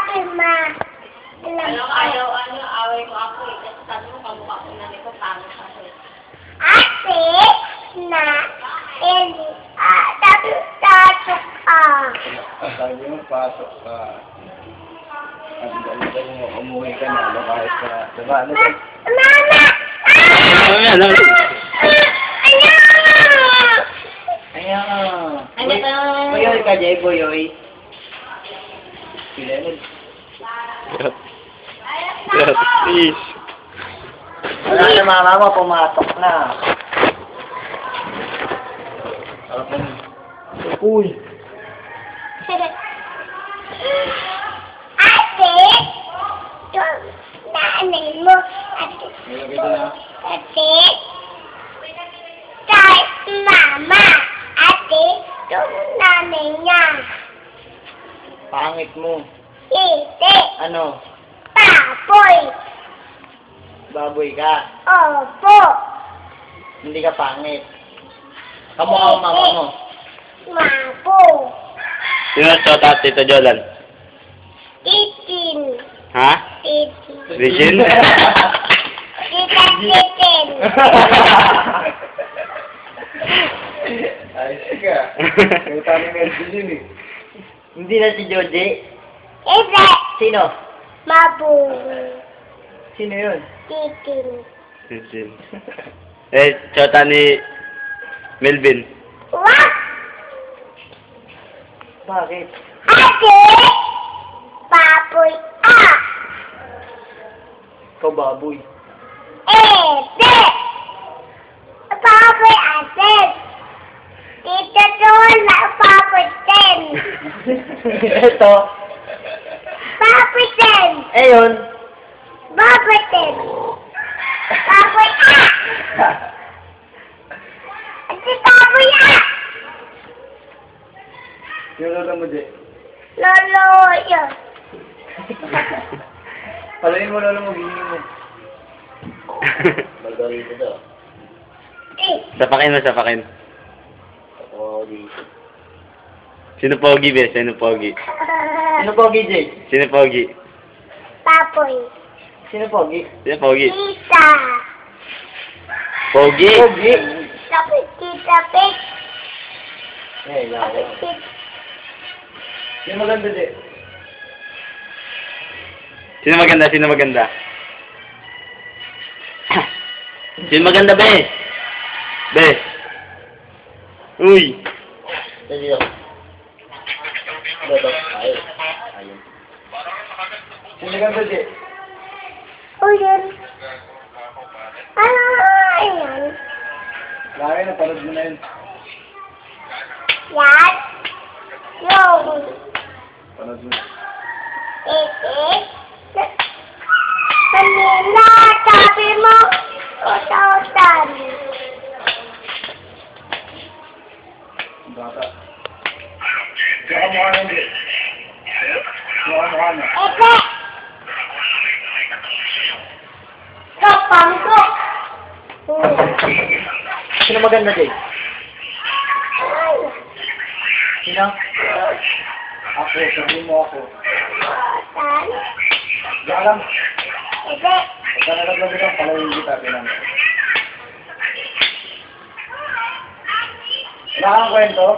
Ma. Away mo ako eh. Kasi sabi mo, kamukha ko na nito, pangit ako eh. Ate, na, Eli, pasok ka. Sabi mo, pasok ka. Ang dali mo, umuwi ka na, lumayas ka na. Diba, ano? Mama! Ayan! Ano to? Buyoy ka, Jay, buyoy. Pilenod. Yes, please. Wala na mama mo, pumatok na. Uy! Ate, yung nanay mo, ate, kay mama, ate, yung nanay niya, Pangit mo. hindi, Ano? papoy, Baboy ka. opo, Hindi ka pangit. Kamukha ang mama mo. mapo, Sino sa Tito Jolan? titin, Ha? titin, Regine? tita titin, Ayos ka. Kaya tayo medyo yun eh. Hindi na si Joje. hindi, Sino? mabu, Sino yun? titin, Regine. Chota ni Melvin. what? Bakit? Ate, papoy, Ikaw baboy. ete, papoy, ate, tita doon na papoy ten, Ito. papoy ten, Ayun. papoy ten, papoy, ate, papoy, Yung lolo mo, Je. lolo, yun, Palayin mo lolo mo, gini mo. Margarita daw. Sapakin mo, sapakin. Ako dito. Sino pogi, be? Sino pogi? Sino pogi, Je? Sino pogi? papoy, Sino pogi? Sino pogi? tita, Pogi? Pogi? tapos tita pig, Eh, tapos lalo. tita, Sino maganda, Je? Sino maganda? Sino maganda? Sino maganda, be? Be? Uy! Dito. Dito. Ayun. Ayun. Sino maganda, Je? o yun, ayan, Laki na, palad mo na yun. yan, yung, Palad mo. kanina, sabi mo, utotan. Bata. Saka mukha na, Je. Mukha na. Ete, kapangko. Sino maganda, Je? Sino? Ako, sabihin mo ako. Utotan. Diyan lang. Ete, Pagka nalaglag ka, palayin kita, pinang. Wala kang kwento?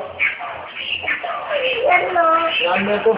yan mo. Yan mo ito.